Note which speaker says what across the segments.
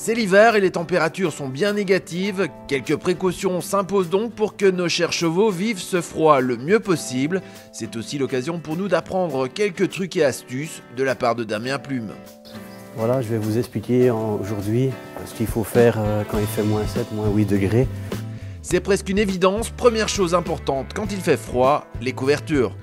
Speaker 1: C'est l'hiver et les températures sont bien négatives. Quelques précautions s'imposent donc pour que nos chers chevaux vivent ce froid le mieux possible. C'est aussi l'occasion pour nous d'apprendre quelques trucs et astuces de la part de Damien Plume.
Speaker 2: Voilà, je vais vous expliquer aujourd'hui ce qu'il faut faire quand il fait moins 7, moins 8 degrés.
Speaker 1: C'est presque une évidence. Première chose importante quand il fait froid, les couvertures.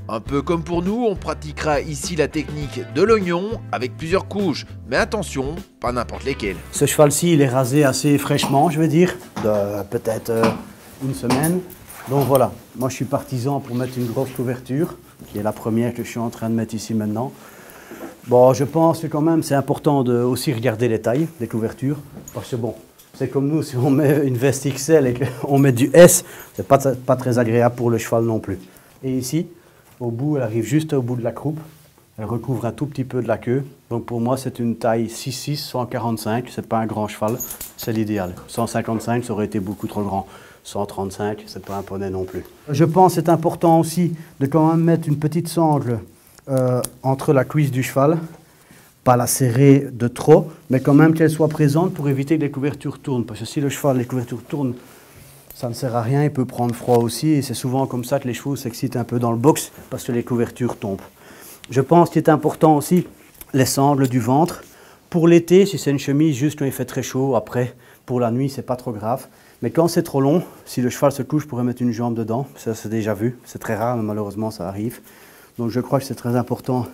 Speaker 1: Un peu comme pour nous, on pratiquera ici la technique de l'oignon avec plusieurs couches. Mais attention, pas n'importe lesquelles.
Speaker 2: Ce cheval-ci, il est rasé assez fraîchement, je veux dire, de peut-être une semaine. Donc voilà, moi je suis partisan pour mettre une grosse couverture, qui est la première que je suis en train de mettre ici maintenant. Bon, je pense que quand même c'est important de aussi regarder les tailles des couvertures, parce que bon, c'est comme nous, si on met une veste XL et qu'on met du S, c'est pas très agréable pour le cheval non plus. Et ici, au bout, elle arrive juste au bout de la croupe. Elle recouvre un tout petit peu de la queue. Donc pour moi, c'est une taille 6,6, 145. C'est pas un grand cheval, c'est l'idéal. 155, ça aurait été beaucoup trop grand. 135, c'est pas un poney non plus. Je pense que c'est important aussi de quand même mettre une petite sangle entre la cuisse du cheval. Pas la serrer de trop, mais quand même qu'elle soit présente pour éviter que les couvertures tournent. Parce que si le cheval, les couvertures tournent, ça ne sert à rien, il peut prendre froid aussi. Et c'est souvent comme ça que les chevaux s'excitent un peu dans le box, parce que les couvertures tombent. Je pense qu'il est important aussi les sangles du ventre. Pour l'été, si c'est une chemise, juste quand il fait très chaud, après, pour la nuit, c'est pas trop grave. Mais quand c'est trop long, si le cheval se couche, je pourrais mettre une jambe dedans. Ça, c'est déjà vu. C'est très rare, mais malheureusement, ça arrive. Donc je crois que c'est très important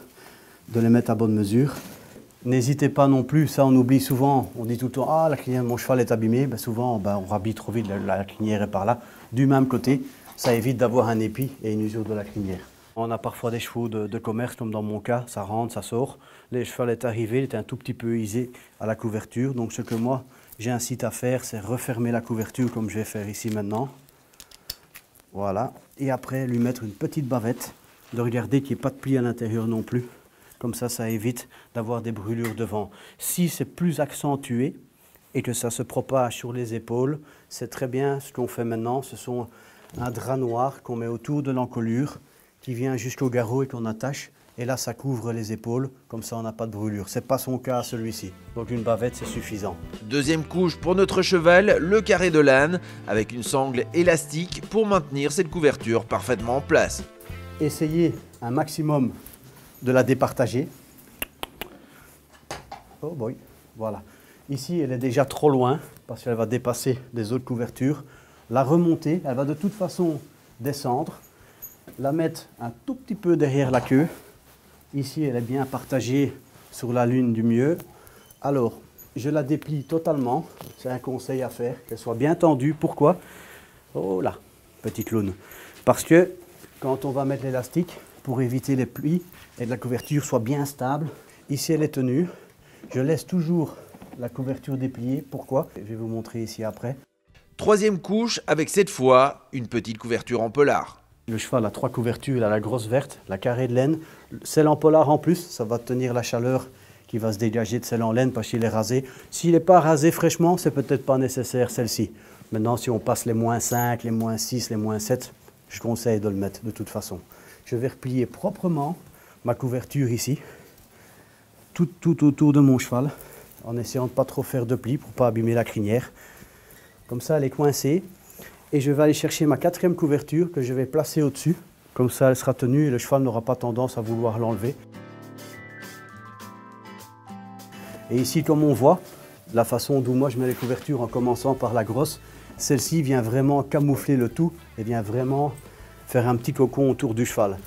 Speaker 2: de les mettre à bonne mesure. N'hésitez pas non plus, ça on oublie souvent, on dit tout le temps « Ah, la crinière de mon cheval est abîmée », souvent on rhabille trop vite, la crinière est par là. Du même côté, ça évite d'avoir un épi et une usure de la crinière. On a parfois des chevaux de commerce, comme dans mon cas, ça rentre, ça sort. Le cheval est arrivé, il était un tout petit peu usé à la couverture, donc ce que moi j'incite à faire, c'est refermer la couverture comme je vais faire ici maintenant. Voilà, et après lui mettre une petite bavette, de regarder qu'il n'y ait pas de pli à l'intérieur non plus. Comme ça évite d'avoir des brûlures devant. Si c'est plus accentué et que ça se propage sur les épaules, c'est très bien ce qu'on fait maintenant. Ce sont un drap noir qu'on met autour de l'encolure qui vient jusqu'au garrot et qu'on attache. Et là, ça couvre les épaules. Comme ça, on n'a pas de brûlure. Ce n'est pas son cas, celui-ci. Donc une bavette, c'est suffisant.
Speaker 1: Deuxième couche pour notre cheval, le carré de l'âne, avec une sangle élastique pour maintenir cette couverture parfaitement en place.
Speaker 2: Essayez un maximum de la départager. Oh boy, voilà. Ici, elle est déjà trop loin parce qu'elle va dépasser les autres couvertures. La remonter, elle va de toute façon descendre. La mettre un tout petit peu derrière la queue. Ici, elle est bien partagée sur la lune du mieux. Alors, je la déplie totalement. C'est un conseil à faire, qu'elle soit bien tendue. Pourquoi? Oh là, petite lune. Parce que quand on va mettre l'élastique, pour éviter les plis et que la couverture soit bien stable. Ici, elle est tenue. Je laisse toujours la couverture dépliée. Pourquoi? Je vais vous montrer ici après.
Speaker 1: Troisième couche avec cette fois une petite couverture en polar.
Speaker 2: Le cheval a 3 couvertures. Il a la grosse verte, la carrée de laine, celle en polar en plus. Ça va tenir la chaleur qui va se dégager de celle en laine parce qu'il est rasé. S'il n'est pas rasé fraîchement, c'est peut-être pas nécessaire celle-ci. Maintenant, si on passe les moins 5, les moins 6, les moins 7, je conseille de le mettre de toute façon. Je vais replier proprement ma couverture ici, tout autour de mon cheval, en essayant de ne pas trop faire de plis pour ne pas abîmer la crinière. Comme ça, elle est coincée. Et je vais aller chercher ma 4e couverture que je vais placer au-dessus. Comme ça, elle sera tenue et le cheval n'aura pas tendance à vouloir l'enlever. Et ici, comme on voit, la façon dont moi je mets les couvertures en commençant par la grosse, celle-ci vient vraiment camoufler le tout et vient vraiment faire un petit cocon autour du cheval.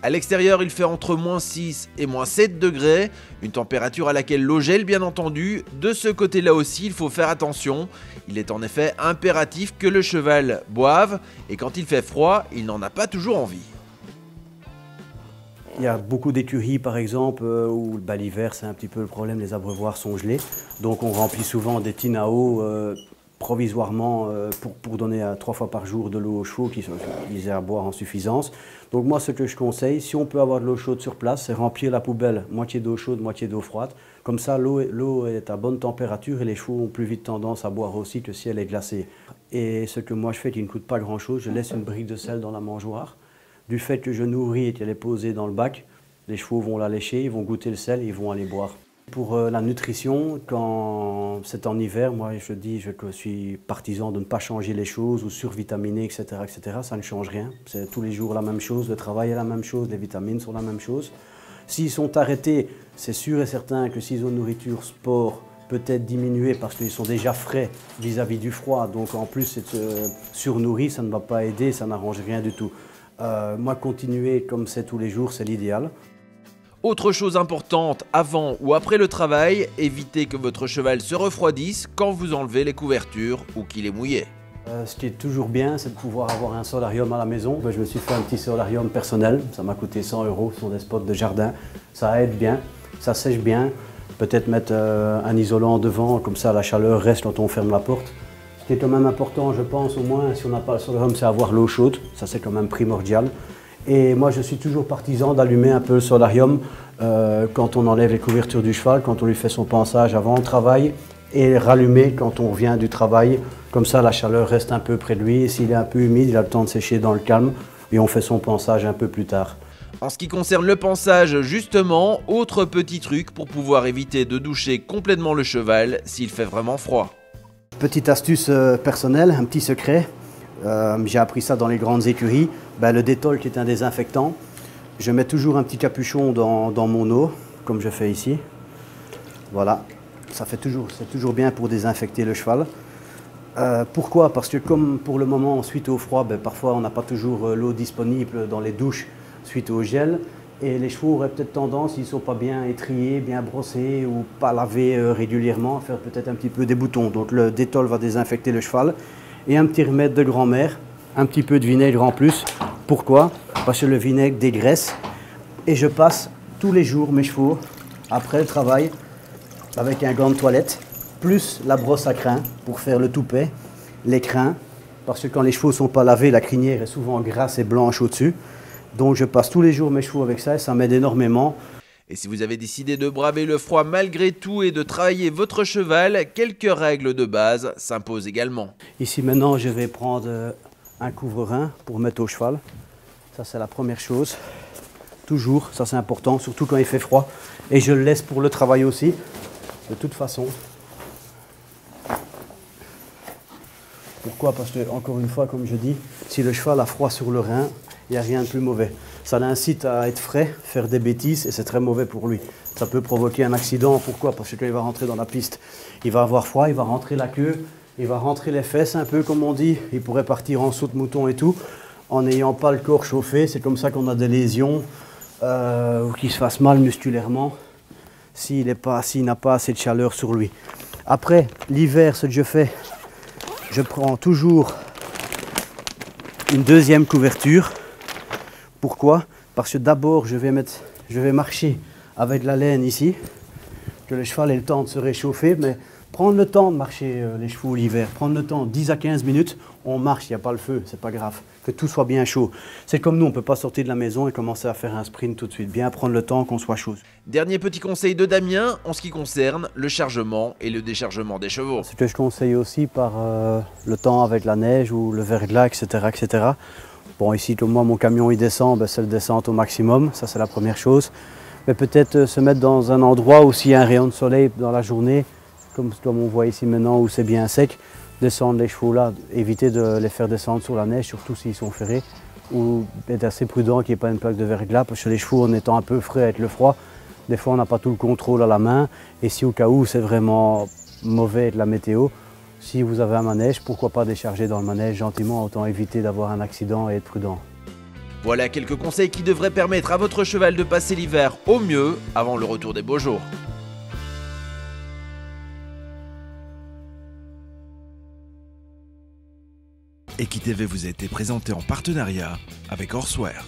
Speaker 1: À l'extérieur, il fait entre moins 6 et moins 7 degrés, une température à laquelle l'eau gèle bien entendu. De ce côté-là aussi, il faut faire attention. Il est en effet impératif que le cheval boive et quand il fait froid, il n'en a pas toujours envie.
Speaker 2: Il y a beaucoup d'écuries par exemple où l'hiver c'est un petit peu le problème, les abreuvoirs sont gelés. Donc on remplit souvent des tines à eau provisoirement pour donner 3 fois par jour de l'eau aux chevaux qui aient à boire en suffisance. Donc moi ce que je conseille, si on peut avoir de l'eau chaude sur place, c'est remplir la poubelle moitié d'eau chaude, moitié d'eau froide. Comme ça l'eau est à bonne température et les chevaux ont plus vite tendance à boire aussi que si elle est glacée. Et ce que moi je fais qui ne coûte pas grand chose, je laisse une brique de sel dans la mangeoire. Du fait que je nourris et qu'elle est posée dans le bac, Les chevaux vont la lécher, ils vont goûter le sel et ils vont aller boire. Pour la nutrition, quand c'est en hiver, moi je suis partisan de ne pas changer les choses ou survitaminer, etc., etc. Ça ne change rien. C'est tous les jours la même chose, le travail est la même chose, les vitamines sont la même chose. S'ils sont arrêtés, c'est sûr et certain que s'ils ont une nourriture sport, peut-être diminuée parce qu'ils sont déjà frais vis-à-vis du froid. Donc en plus, être surnourri, ça ne va pas aider, ça n'arrange rien du tout. Moi, continuer comme c'est tous les jours, c'est l'idéal.
Speaker 1: Autre chose importante, avant ou après le travail, évitez que votre cheval se refroidisse quand vous enlevez les couvertures ou qu'il est mouillé.
Speaker 2: Ce qui est toujours bien, c'est de pouvoir avoir un solarium à la maison. Je me suis fait un petit solarium personnel, ça m'a coûté 100 €, ce sont des spots de jardin. Ça aide bien, ça sèche bien. Peut-être mettre un isolant devant, comme ça la chaleur reste quand on ferme la porte. Ce qui est quand même important, je pense, au moins, si on n'a pas le solarium, c'est avoir l'eau chaude. Ça, c'est quand même primordial. Et moi, je suis toujours partisan d'allumer un peu le solarium quand on enlève les couvertures du cheval, quand on lui fait son pansage avant le travail, et rallumer quand on revient du travail. Comme ça, la chaleur reste un peu près de lui. Et s'il est un peu humide, il a le temps de sécher dans le calme, et on fait son pansage un peu plus tard.
Speaker 1: En ce qui concerne le pansage, justement, autre petit truc pour pouvoir éviter de doucher complètement le cheval s'il fait vraiment froid.
Speaker 2: Petite astuce personnelle, un petit secret. J'ai appris ça dans les grandes écuries. Le Dettol qui est un désinfectant. Je mets toujours un petit capuchon dans mon eau, comme je fais ici. Voilà, c'est toujours bien pour désinfecter le cheval. Pourquoi? Parce que comme pour le moment, suite au froid, parfois on n'a pas toujours l'eau disponible dans les douches suite au gel. Et les chevaux auraient peut-être tendance, s'ils ne sont pas bien étriés, bien brossés ou pas lavés régulièrement, à faire peut-être un petit peu des boutons. Donc le Dettol va désinfecter le cheval. Et un petit remède de grand-mère, un petit peu de vinaigre en plus. Pourquoi? Parce que le vinaigre dégraisse. Et je passe tous les jours mes chevaux, après le travail, avec un gant de toilette, plus la brosse à crins pour faire le toupet, les crins. Parce que quand les chevaux ne sont pas lavés, la crinière est souvent grasse et blanche au-dessus. Donc je passe tous les jours mes chevaux avec ça et ça m'aide énormément.
Speaker 1: Et si vous avez décidé de braver le froid malgré tout et de travailler votre cheval, quelques règles de base s'imposent également.
Speaker 2: Ici maintenant je vais prendre un couvre-rein pour mettre au cheval. Ça c'est la première chose. Toujours, ça c'est important, surtout quand il fait froid. Et je le laisse pour le travail aussi, de toute façon. Pourquoi? Parce que, encore une fois, comme je dis, si le cheval a froid sur le rein, il n'y a rien de plus mauvais. Ça l'incite à être frais, faire des bêtises et c'est très mauvais pour lui. Ça peut provoquer un accident. Pourquoi? Parce que quand il va rentrer dans la piste, il va avoir froid, il va rentrer la queue, il va rentrer les fesses un peu comme on dit. Il pourrait partir en saut de mouton et tout, en n'ayant pas le corps chauffé. C'est comme ça qu'on a des lésions ou qu'il se fasse mal musculairement s'il n'a pas assez de chaleur sur lui. Après, l'hiver, ce que je fais, je prends toujours une deuxième couverture. Pourquoi? Parce que d'abord, je vais marcher avec la laine ici, que le cheval ait le temps de se réchauffer, mais prendre le temps de marcher les chevaux l'hiver, prendre le temps, 10 à 15 minutes, on marche, il n'y a pas le feu, c'est pas grave, que tout soit bien chaud. C'est comme nous, on ne peut pas sortir de la maison et commencer à faire un sprint tout de suite, bien prendre le temps qu'on soit chaud.
Speaker 1: Dernier petit conseil de Damien en ce qui concerne le chargement et le déchargement des chevaux.
Speaker 2: Ce que je conseille aussi par le temps avec la neige ou le verglas, etc., etc. Bon, ici, comme moi, mon camion il descend, c'est le descente au maximum, ça c'est la première chose. Mais peut-être se mettre dans un endroit où s'il y a un rayon de soleil dans la journée, comme on voit ici maintenant où c'est bien sec, descendre les chevaux là, éviter de les faire descendre sur la neige, surtout s'ils sont ferrés, ou être assez prudent qu'il n'y ait pas une plaque de verglas, parce que les chevaux, en étant un peu frais avec le froid, des fois on n'a pas tout le contrôle à la main, et si au cas où c'est vraiment mauvais avec la météo, si vous avez un manège, pourquoi pas décharger dans le manège gentiment, autant éviter d'avoir un accident et être prudent.
Speaker 1: Voilà quelques conseils qui devraient permettre à votre cheval de passer l'hiver au mieux avant le retour des beaux jours.
Speaker 3: EquiTV vous a été présenté en partenariat avec Horseware.